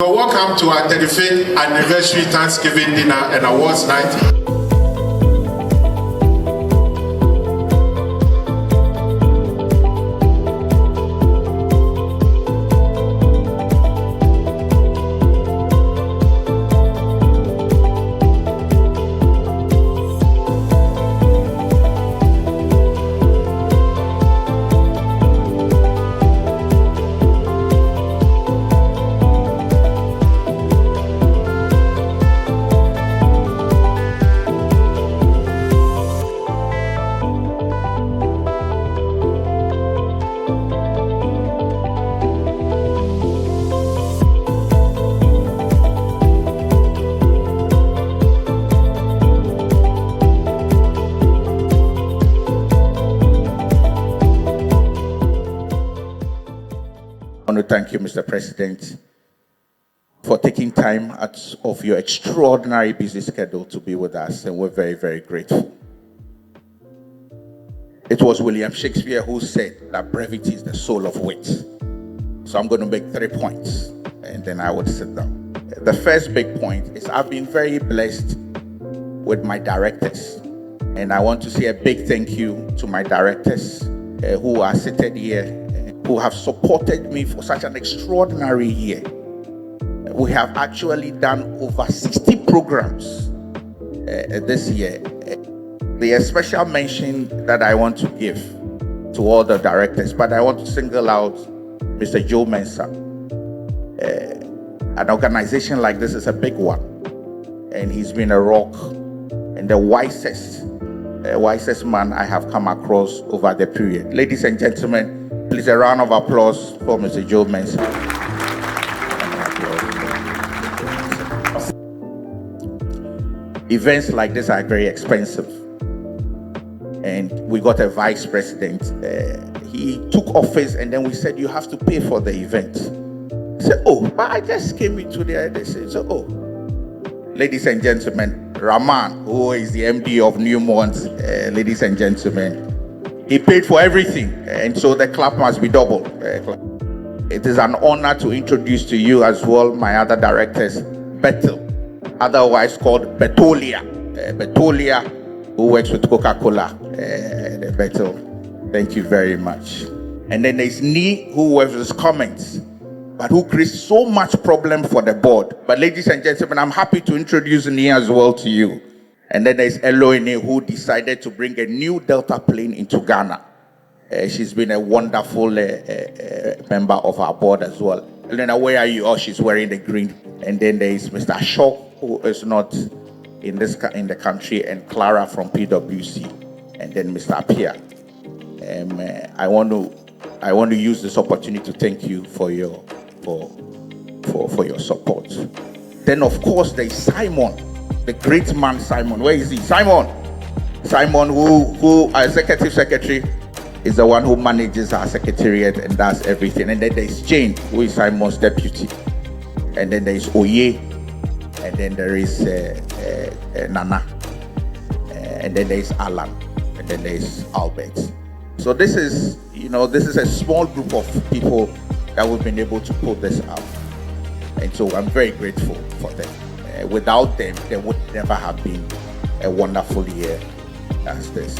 So welcome to our 35th anniversary Thanksgiving dinner and awards night. I want to thank you, Mr. President, for taking time out of your extraordinary busy schedule to be with us, and we're very, very grateful. It was William Shakespeare who said that brevity is the soul of wit. So I'm going to make 3 points, and then I would sit down. The first big point is I've been very blessed with my directors, and I want to say a big thank you to my directors who are seated here, who have supported me for such an extraordinary year. We have actually done over 60 programs this year. The special mention that I want to give to all the directors, but I want to single out Mr. Joe Mensah. An organization like this is a big one, and he's been a rock and the wisest man I have come across over the period. Ladies and gentlemen, please a round of applause for Mr. Joe Mensah. Events like this are very expensive, and we got a vice president. He took office, and then we said, you have to pay for the event. He said, oh, but I just came into there. They said, so, oh. Ladies and gentlemen, Rahman, who is the MD of Newmont, ladies and gentlemen, he paid for everything, and so the clap must be double. It is an honor to introduce to you as well my other directors, Bethel, otherwise called Betolia. Betolia, who works with Coca-Cola. Bethel, thank you very much. And then there's Nee, who works with comments, but who creates so much problem for the board. But ladies and gentlemen, I'm happy to introduce Nee as well to you. And then there's Eloine, who decided to bring a new Delta plane into Ghana. She's been a wonderful member of our board as well. Elena, where are you? Oh, she's wearing the green. And then there's Mr. Ashok, who is not in the country, and Clara from PwC, and then Mr. Apia. I want to use this opportunity to thank you for your support. Then of course there's Simon. The great man Simon. Where is he? Simon, who our executive secretary, is the one who manages our secretariat and does everything. And then there's Jane, who is Simon's deputy. And then there's Oye, and then there is Nana, and then there's Alan, and then there's Albert. So this is a small group of people that we've been able to pull this out, and so I'm very grateful for them. Without them, there would never have been a wonderful year as this.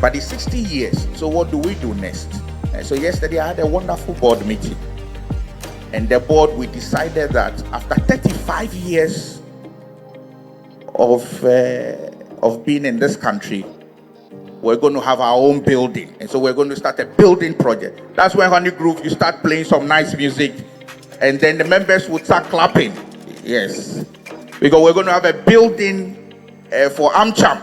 But it's 60 years, so what do we do next? So yesterday I had a wonderful board meeting. And the board, we decided that after 35 years of being in this country, we're going to have our own building. And so we're going to start a building project. That's when Honey Groove, you start playing some nice music, and then the members would start clapping. Yes, because we're going to have a building for AmCham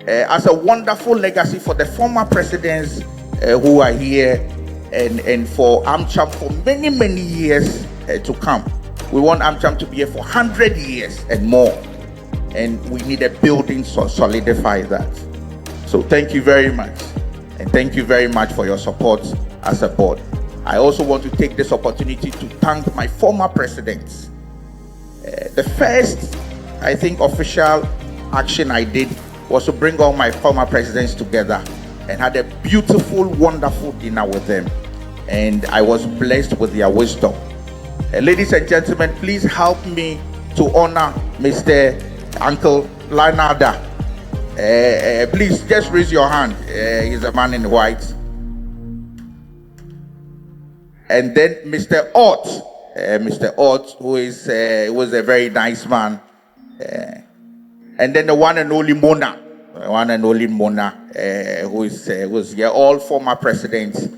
as a wonderful legacy for the former presidents who are here, and for AmCham for many, many years to come. We want AmCham to be here for 100 years and more, and we need a building to solidify that. So thank you very much, and thank you very much for your support as a board. I also want to take this opportunity to thank my former presidents. The first, I think, official action I did was to bring all my former presidents together and had a beautiful, wonderful dinner with them. And I was blessed with their wisdom. Ladies and gentlemen, please help me to honor Mr. Uncle Lanada. Please just raise your hand. He's a man in white. And then Mr. Ott, who was a very nice man. And then the one and only Mona, who was here, all former presidents.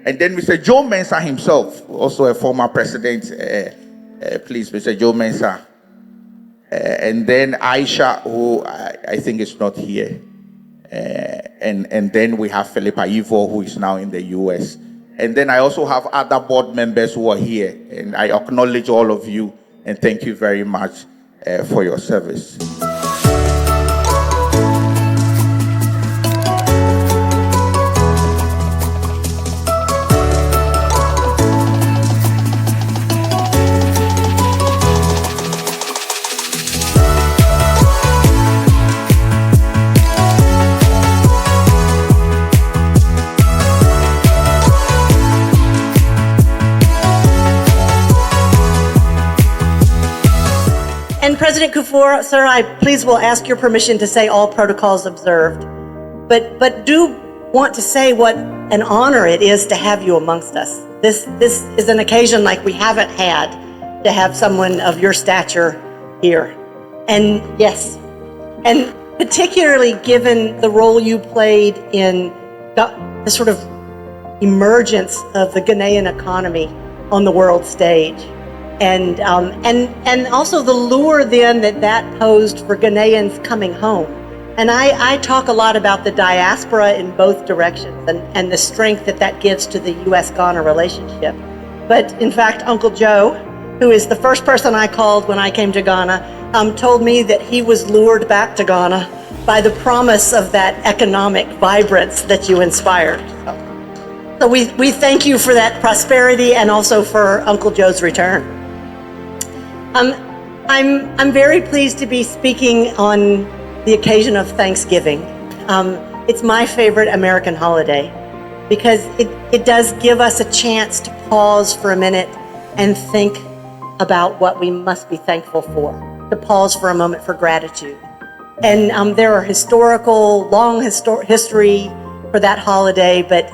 And then Mr. Joe Mensah himself, also a former president. Please, Mr. Joe Mensah. And then Aisha, who I think is not here. And then we have Philippa Ivo, who is now in the U.S. And then I also have other board members who are here. And I acknowledge all of you and thank you very much for your service. And President Kufuor, sir, I please will ask your permission to say all protocols observed, but do want to say what an honor it is to have you amongst us. This is an occasion like we haven't had to have someone of your stature here. And yes, and particularly given the role you played in the sort of emergence of the Ghanaian economy on the world stage. And also the lure then that posed for Ghanaians coming home. And I talk a lot about the diaspora in both directions and the strength that gives to the U.S. Ghana relationship. But in fact, Uncle Joe, who is the first person I called when I came to Ghana, told me that he was lured back to Ghana by the promise of that economic vibrance that you inspired. So we thank you for that prosperity and also for Uncle Joe's return. I'm very pleased to be speaking on the occasion of Thanksgiving. It's my favorite American holiday because it does give us a chance to pause for a minute and think about what we must be thankful for, to pause for a moment for gratitude. And there are long history for that holiday, but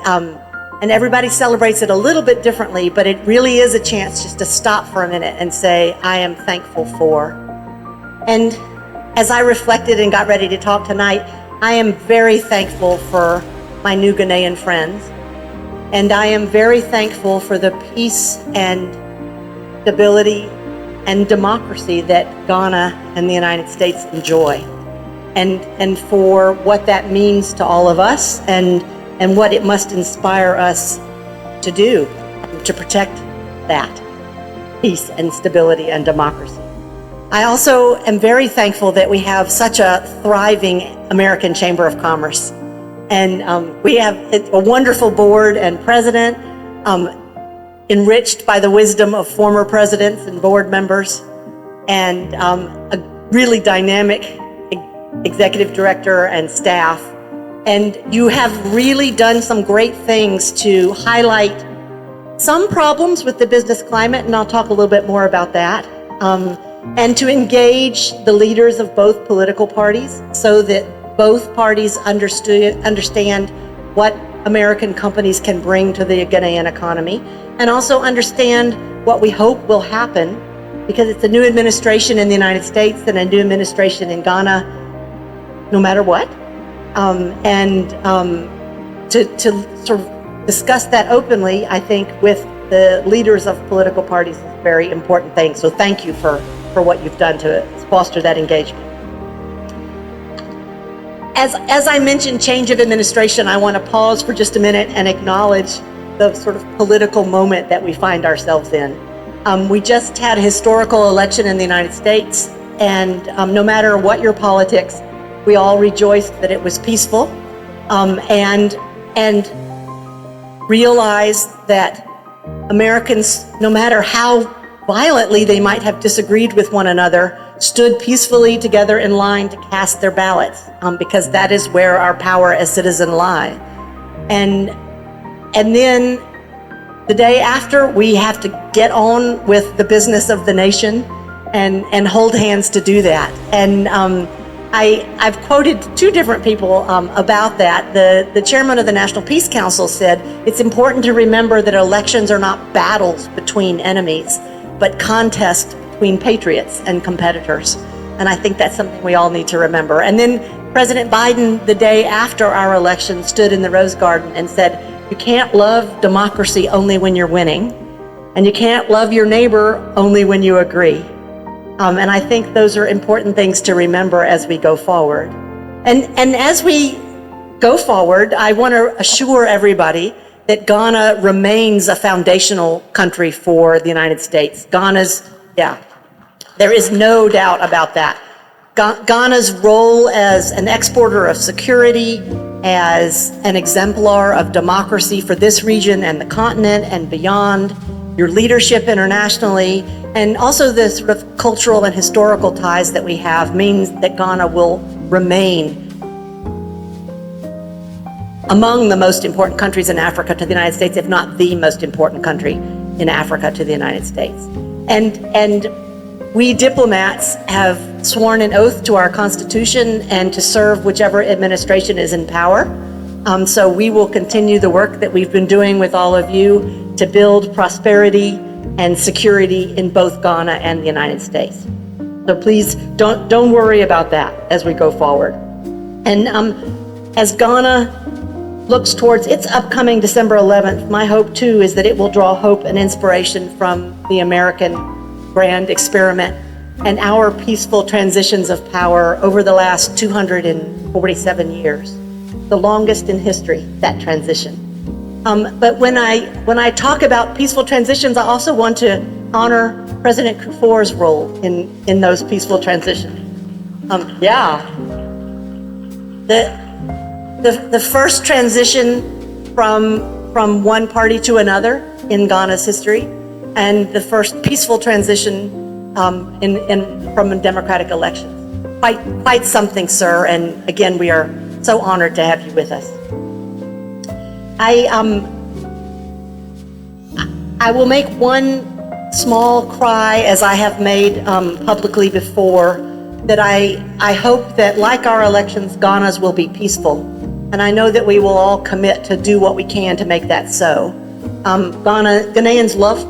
and everybody celebrates it a little bit differently, but it really is a chance just to stop for a minute and say, I am thankful for. And as I reflected and got ready to talk tonight, I am very thankful for my new Ghanaian friends. And I am very thankful for the peace and stability and democracy that Ghana and the United States enjoy. And for what that means to all of us and what it must inspire us to do to protect that peace and stability and democracy. I also am very thankful that we have such a thriving American Chamber of Commerce. And we have a wonderful board and president, enriched by the wisdom of former presidents and board members, and a really dynamic executive director and staff. And you have really done some great things to highlight some problems with the business climate, and I'll talk a little bit more about that, and to engage the leaders of both political parties so that both parties understand what American companies can bring to the Ghanaian economy, and also understand what we hope will happen, because it's a new administration in the United States and a new administration in Ghana, no matter what. To sort of discuss that openly, I think, with the leaders of political parties is a very important thing. So thank you for what you've done to foster that engagement. As I mentioned, change of administration, I want to pause for just a minute and acknowledge the sort of political moment that we find ourselves in. We just had a historical election in the United States, and no matter what your politics, we all rejoiced that it was peaceful, and realized that Americans, no matter how violently they might have disagreed with one another, stood peacefully together in line to cast their ballots, because that is where our power as citizens lie. And then The day after, we have to get on with the business of the nation and hold hands to do that. And I've quoted two different people about that. The chairman of the National Peace Council said, it's important to remember that elections are not battles between enemies, but contests between patriots and competitors. And I think that's something we all need to remember. And then President Biden, the day after our election, stood in the Rose Garden and said, you can't love democracy only when you're winning, and you can't love your neighbor only when you agree. And I think those are important things to remember as we go forward. And as we go forward, I want to assure everybody that Ghana remains a foundational country for the United States. There is no doubt about that. Ghana's role as an exporter of security, as an exemplar of democracy for this region and the continent and beyond, your leadership internationally, and also the sort of cultural and historical ties that we have means that Ghana will remain among the most important countries in Africa to the United States, if not the most important country in Africa to the United States. And we diplomats have sworn an oath to our Constitution and to serve whichever administration is in power. So we will continue the work that we've been doing with all of you to build prosperity and security in both Ghana and the United States. So please don't worry about that as we go forward. And as Ghana looks towards its upcoming December 11th, my hope too is that it will draw hope and inspiration from the American grand experiment and our peaceful transitions of power over the last 247 years, the longest in history, that transition. But when I talk about peaceful transitions, I also want to honor President Kufuor's role in those peaceful transitions. The first transition from one party to another in Ghana's history, and the first peaceful transition from a democratic election. Quite something, sir. And again, we are so honored to have you with us. I will make one small cry, as I have made publicly before, that I hope that, like our elections, Ghana's will be peaceful. And I know that we will all commit to do what we can to make that so. Ghanaians love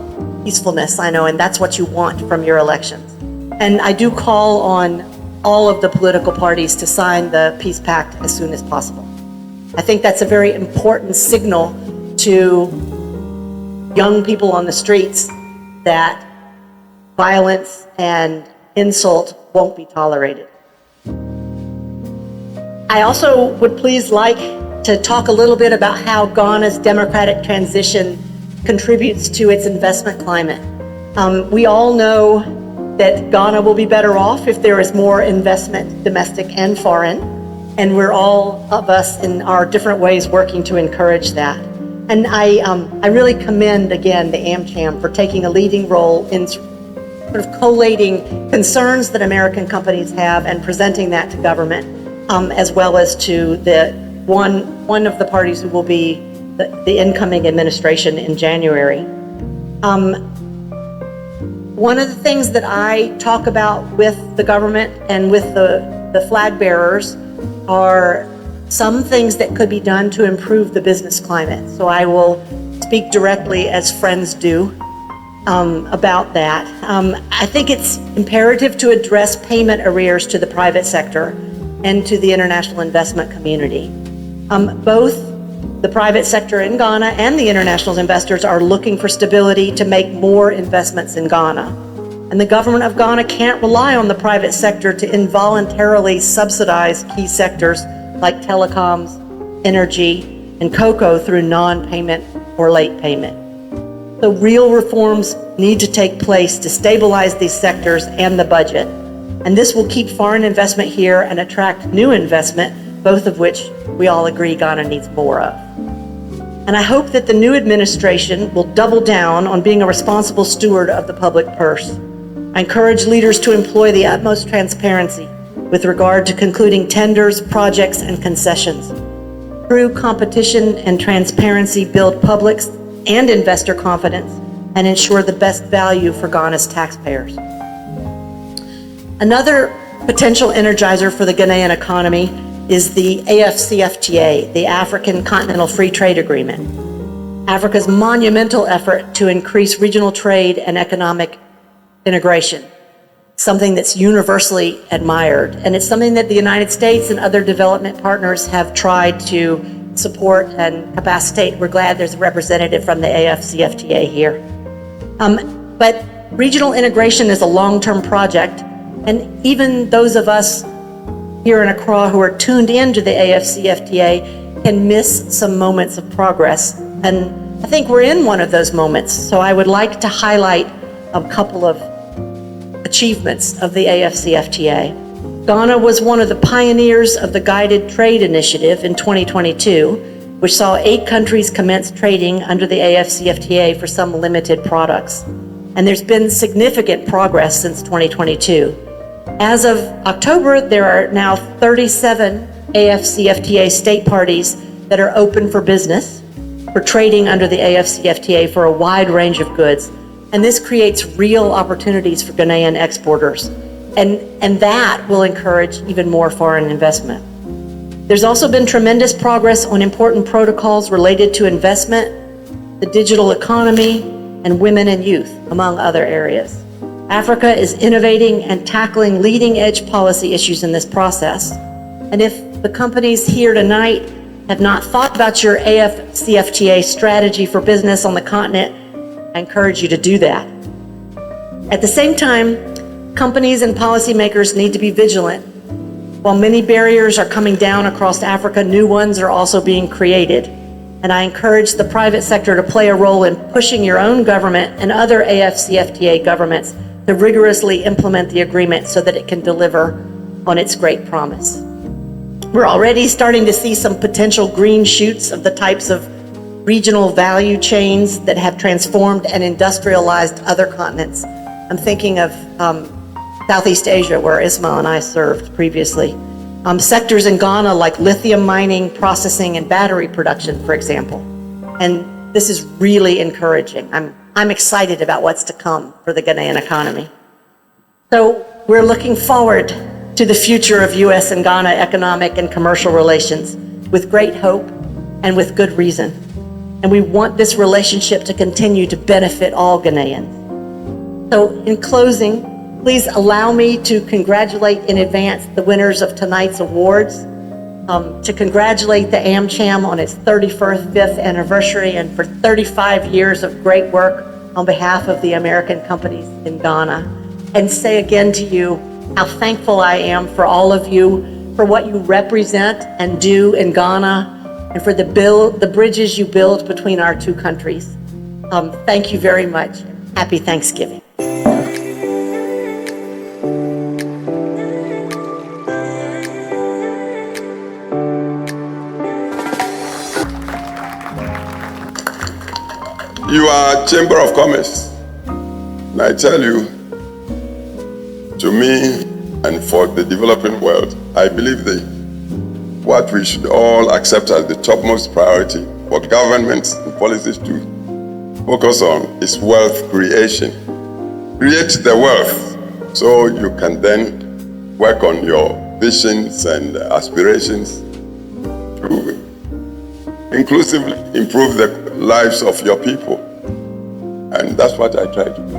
peacefulness, I know, and that's what you want from your elections. And I do call on all of the political parties to sign the Peace Pact as soon as possible. I think that's a very important signal to young people on the streets that violence and insult won't be tolerated. I also would please like to talk a little bit about how Ghana's democratic transition contributes to its investment climate. We all know that Ghana will be better off if there is more investment, domestic and foreign, and we're all of us in our different ways working to encourage that. And I really commend again the AmCham for taking a leading role in sort of collating concerns that American companies have and presenting that to government, as well as to the one of the parties who will be the incoming administration in January. One of the things that I talk about with the government and with the flag bearers are some things that could be done to improve the business climate. So I will speak directly as friends do about that. I think it's imperative to address payment arrears to the private sector and to the international investment community. Both the private sector in Ghana and the international investors are looking for stability to make more investments in Ghana. And the government of Ghana can't rely on the private sector to involuntarily subsidize key sectors like telecoms, energy, and cocoa through non-payment or late payment. So real reforms need to take place to stabilize these sectors and the budget. And this will keep foreign investment here and attract new investment, both of which we all agree Ghana needs more of. And I hope that the new administration will double down on being a responsible steward of the public purse. I encourage leaders to employ the utmost transparency with regard to concluding tenders, projects, and concessions. True competition and transparency build public and investor confidence and ensure the best value for Ghana's taxpayers. Another potential energizer for the Ghanaian economy is the AfCFTA, the African Continental Free Trade Agreement, Africa's monumental effort to increase regional trade and economic integration, something that's universally admired. And it's something that the United States and other development partners have tried to support and capacitate. We're glad there's a representative from the AfCFTA here. But regional integration is a long-term project, and even those of us here in Accra who are tuned into the AfCFTA can miss some moments of progress. And I think we're in one of those moments. So I would like to highlight a couple of achievements of the AfCFTA. Ghana was one of the pioneers of the Guided Trade Initiative in 2022, which saw 8 countries commence trading under the AfCFTA for some limited products. And there's been significant progress since 2022. As of October, there are now 37 AfCFTA state parties that are open for business, for trading under the AfCFTA for a wide range of goods. And this creates real opportunities for Ghanaian exporters. And that will encourage even more foreign investment. There's also been tremendous progress on important protocols related to investment, the digital economy, and women and youth, among other areas. Africa is innovating and tackling leading-edge policy issues in this process. And if the companies here tonight have not thought about your AfCFTA strategy for business on the continent, I encourage you to do that. At the same time, companies and policymakers need to be vigilant. While many barriers are coming down across Africa, new ones are also being created. And I encourage the private sector to play a role in pushing your own government and other AfCFTA governments to rigorously implement the agreement so that it can deliver on its great promise. We're already starting to see some potential green shoots of the types of regional value chains that have transformed and industrialized other continents. I'm thinking of Southeast Asia, where Ismail and I served previously. Sectors in Ghana like lithium mining, processing, and battery production, for example. And this is really encouraging. I'm excited about what's to come for the Ghanaian economy. So we're looking forward to the future of U.S. and Ghana economic and commercial relations with great hope and with good reason. And we want this relationship to continue to benefit all Ghanaians. So in closing, please allow me to congratulate in advance the winners of tonight's awards, to congratulate the AmCham on its 35th anniversary and for 35 years of great work on behalf of the American companies in Ghana, and say again to you how thankful I am for all of you, for what you represent and do in Ghana, and for the bridges you build between our two countries. Thank you very much. Happy Thanksgiving. You are Chamber of Commerce. And I tell you, to me and for the developing world, I believe what we should all accept as the topmost priority for governments and policies to focus on is wealth creation. Create the wealth so you can then work on your visions and aspirations to inclusively improve the lives of your people. And that's what I try to do.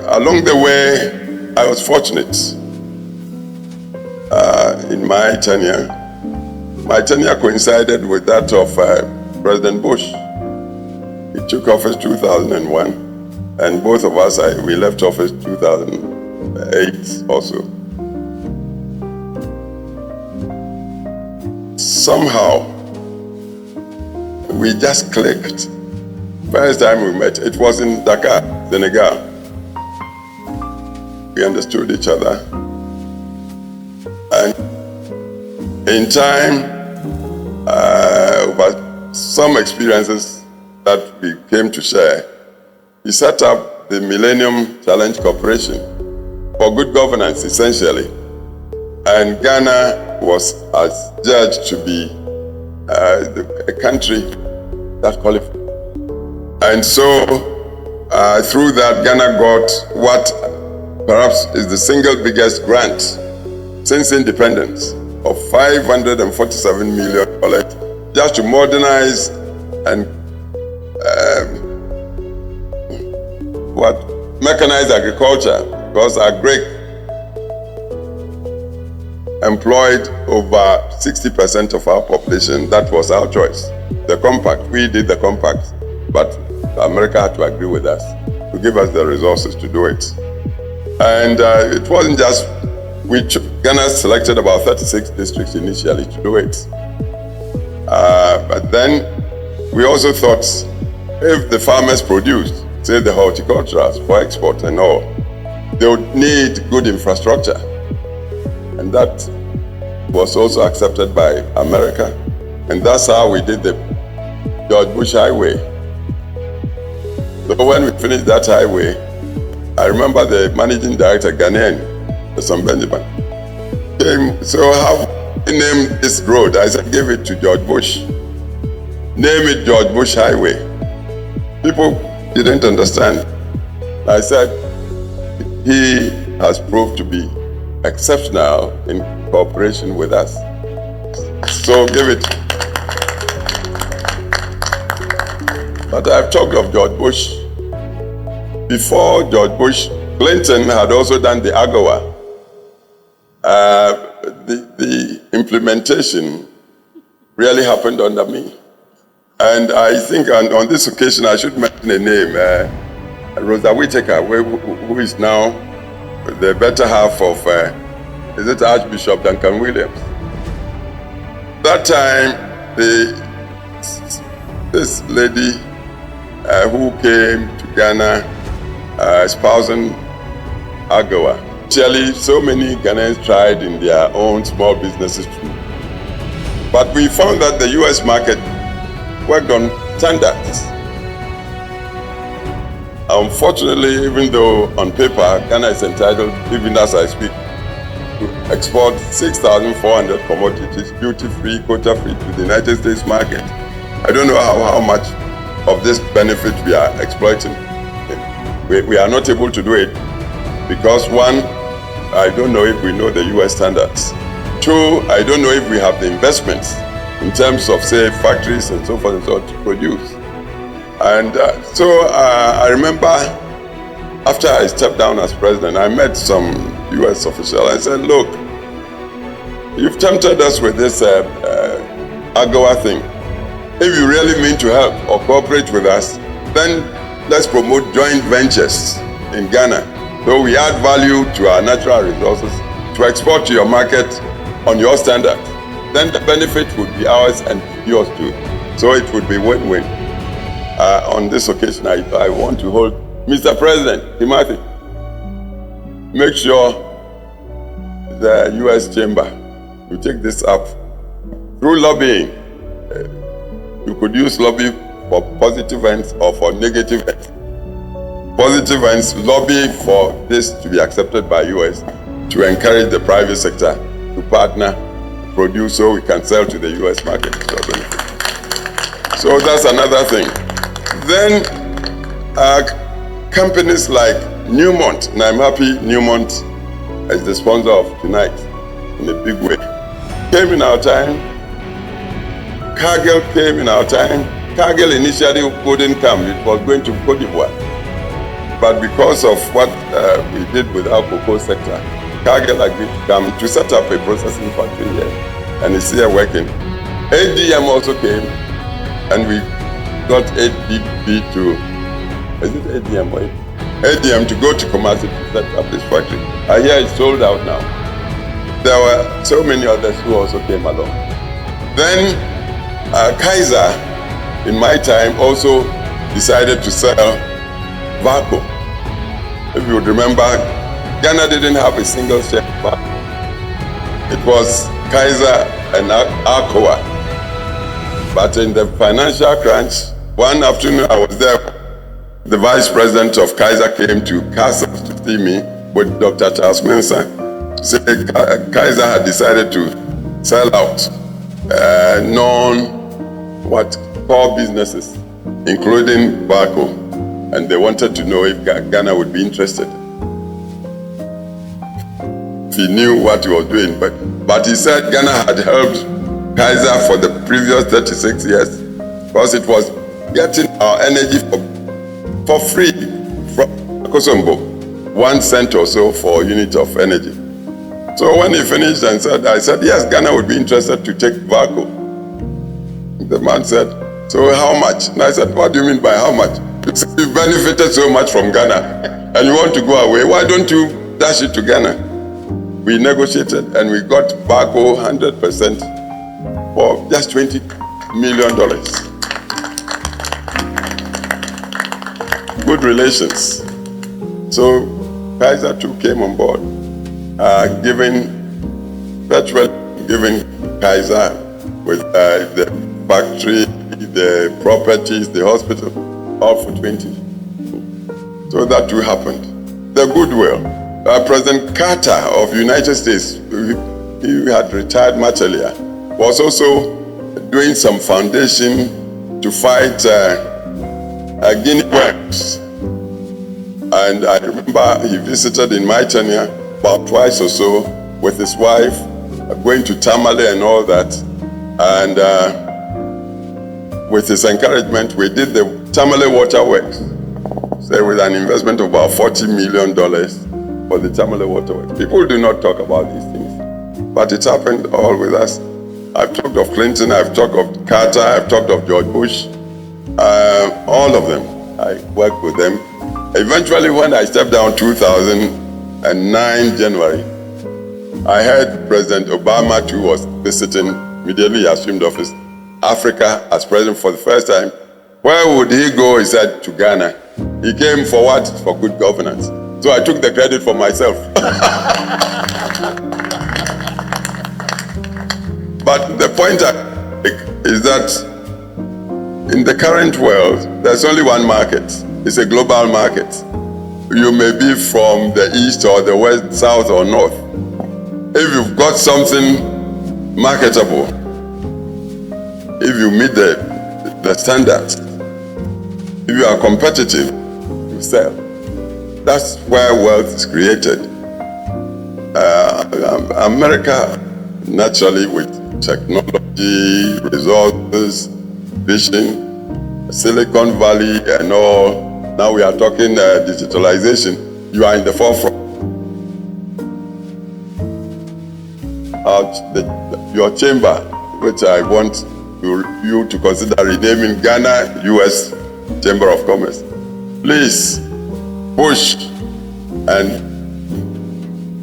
Along the way, I was fortunate in my tenure. My tenure coincided with that of President Bush. He took office 2001, and both of us, we left office 2008 also. Somehow, we just clicked. First time we met, it was in Dakar, Senegal. We understood each other. And in time, over some experiences that we came to share, he set up the Millennium Challenge Corporation for good governance, essentially. And Ghana was judged to be a country that qualified And so through that, Ghana got what perhaps is the single biggest grant since independence of $547 million just to modernize and mechanize agriculture, because agric employed over 60% of our population. That was our choice. The compact, we did the compact, but America had to agree with us to give us the resources to do it. And it wasn't just, Ghana selected about 36 districts initially to do it. But then we also thought if the farmers produced, say the horticulturalists for export and all, they would need good infrastructure. And that was also accepted by America. And that's how we did the George Bush Highway. So when we finished that highway, I remember the managing director, Ghanaian, Mr. Benjamin, came, so how you name this road? I said, give it to George Bush. Name it George Bush Highway. People didn't understand. I said, he has proved to be exceptional in cooperation with us. So give it. But I've talked of George Bush. Before George Bush, Clinton had also done the AGOA. The implementation really happened under me. And I think on this occasion, I should mention a name, Rosa Whittaker, who is now the better half of, is it Archbishop Duncan Williams? That time, this lady who came to Ghana espousing AGOA. Actually, so many Ghanaians tried in their own small businesses too. But we found that the U.S. market worked on standards. Unfortunately, even though on paper, Ghana is entitled, even as I speak, to export 6,400 commodities, duty-free, quota-free to the United States market. I don't know how much of this benefit we are exploiting. We are not able to do it because, one, I don't know if we know the U.S. standards. Two, I don't know if we have the investments in terms of, say, factories and so forth and so on to produce. And so I remember after I stepped down as president, I met some U.S. official. I said, look, you've tempted us with this AGOA thing. If you really mean to help or cooperate with us, then let's promote joint ventures in Ghana. So we add value to our natural resources to export to your market on your standard. Then the benefit would be ours and yours too. So it would be win-win. On this occasion, I want to hold Mr. President, Timothy, make sure the U.S. Chamber, you take this up through lobbying. You could use lobby for positive ends or for negative ends. Positive ends, lobby for this to be accepted by U.S. to encourage the private sector to partner, produce so we can sell to the U.S. market. So that's another thing. Then companies like Newmont, and I'm happy Newmont is the sponsor of tonight in a big way, came in our time. Cargill came in our time. Cargill initially couldn't come. It was going to Côte d'Ivoire. But because of what we did with our cocoa sector, Cargill agreed to come to set up a processing factory here. And it's here working. ADM also came, and we got ADB to, is it ADM or ADM to go to Kumasi to set up this factory. I hear it's sold out now. There were so many others who also came along. Then Kaiser, in my time, also decided to sell Vaco. If you would remember, Ghana didn't have a single share of Vaco. It was Kaiser and Arcoa. But in the financial crunch, one afternoon I was there. The vice president of Kaiser came to Castle to see me with Dr. Charles Mensah. Said Kaiser had decided to sell out core businesses. including Baco, and they wanted to know if Ghana would be interested. He knew what he was doing, but he said Ghana had helped Kaiser for the previous 36 years because it was getting our energy for free from Kosombo, 1 cent or so for a unit of energy. So when he finished and I said, yes, Ghana would be interested to take Baco. The man said, so how much? And I said, what do you mean by how much? You said you benefited so much from Ghana and you want to go away. Why don't you dash it to Ghana? We negotiated and we got Baco 100% for just $20 million. Good relations. So Kaiser too came on board, giving Kaiser with the factory, the properties, the hospital, all for 20. So that too happened. The goodwill. President Carter of United States, he had retired much earlier, was also doing some foundation to fight guinea worms. And I remember he visited in my tenure about twice or so with his wife, going to Tamale and all that. And with his encouragement, we did the Tamale Waterworks, so with an investment of about $40 million for the Tamale Waterworks. People do not talk about these things, but it happened all with us. I've talked of Clinton, I've talked of Carter, I've talked of George Bush, all of them. I worked with them. Eventually, when I stepped down 2009 January, I heard President Obama too was visiting, immediately assumed office, Africa as president for the first time. Where would he go? He said, to Ghana. He came for what? For good governance. So I took the credit for myself. But the point is that in the current world, there's only one market. It's a global market. You may be from the east or the west, south or north. If you've got something marketable, if you meet the standards, if you are competitive, you sell. That's where wealth is created. America, naturally, with technology, resources, vision, Silicon Valley and all, now we are talking digitalization, you are in the forefront. Your chamber, which I want you to consider renaming Ghana U.S. Chamber of Commerce. Please push and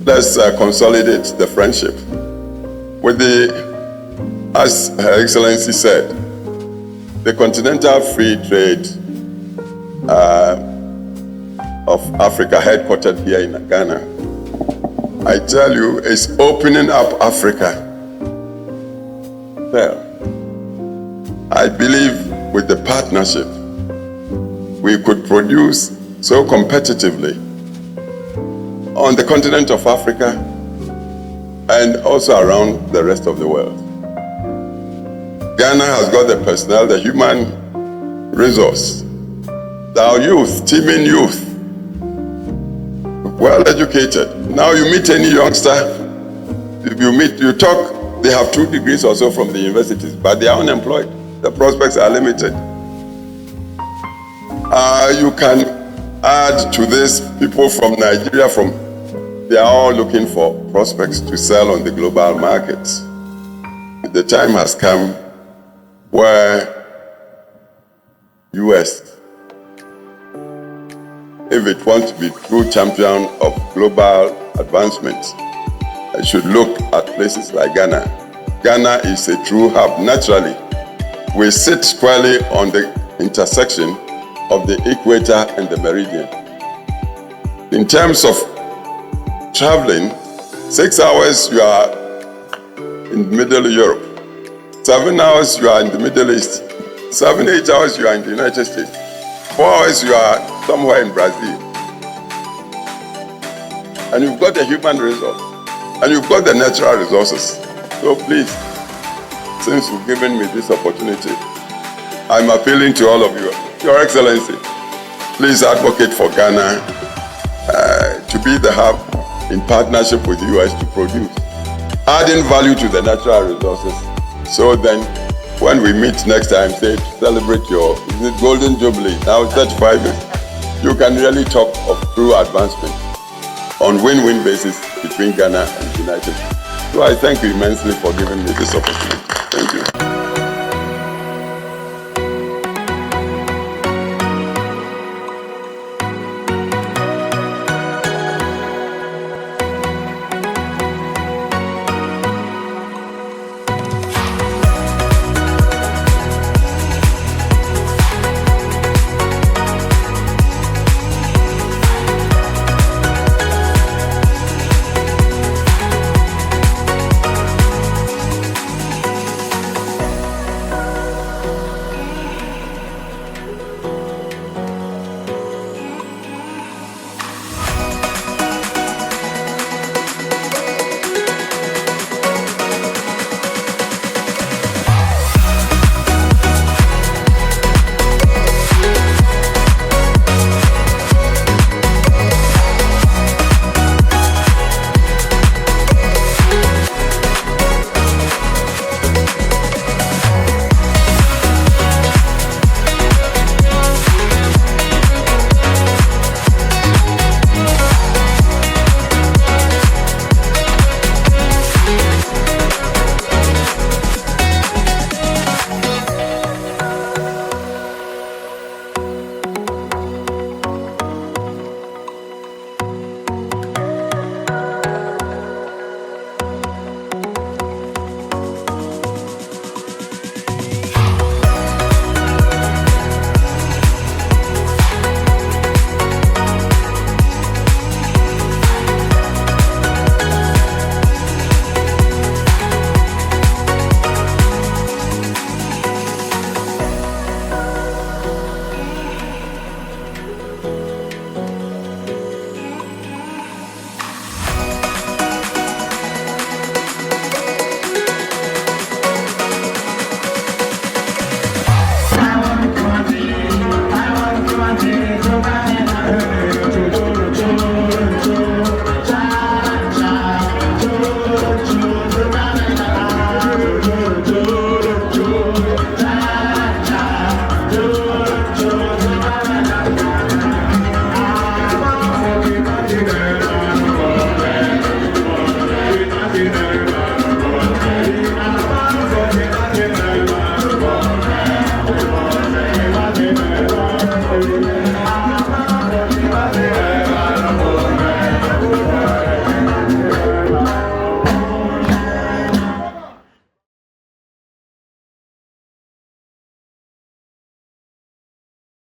let's consolidate the friendship. With as Her Excellency said, the Continental Free Trade of Africa, headquartered here in Ghana, I tell you, is opening up Africa. Well, I believe with the partnership, we could produce so competitively on the continent of Africa and also around the rest of the world. Ghana has got the personnel, the human resource, our youth, teeming youth, well educated. Now you meet any youngster, you talk, they have 2 degrees or so from the universities, but they are unemployed. The prospects are limited. You can add to this people from Nigeria, they are all looking for prospects to sell on the global markets. The time has come where U.S., if it wants to be true champion of global advancement, it should look at places like Ghana. Ghana is a true hub. Naturally, we sit squarely on the intersection of the equator and the meridian. In terms of traveling, 6 hours you are in Middle Europe, 7 hours you are in the Middle East, 7, 8 hours you are in the United States, 4 hours you are somewhere in Brazil. And you've got the human resource, and you've got the natural resources. So please, since you've given me this opportunity, I'm appealing to all of you. Your Excellency, please advocate for Ghana to be the hub in partnership with the U.S. to produce, adding value to the natural resources. So then, when we meet next time, say, celebrate your Golden Jubilee, now 35 years, you can really talk of true advancement on win-win basis between Ghana and the United States. So I thank you immensely for giving me this opportunity. Thank you.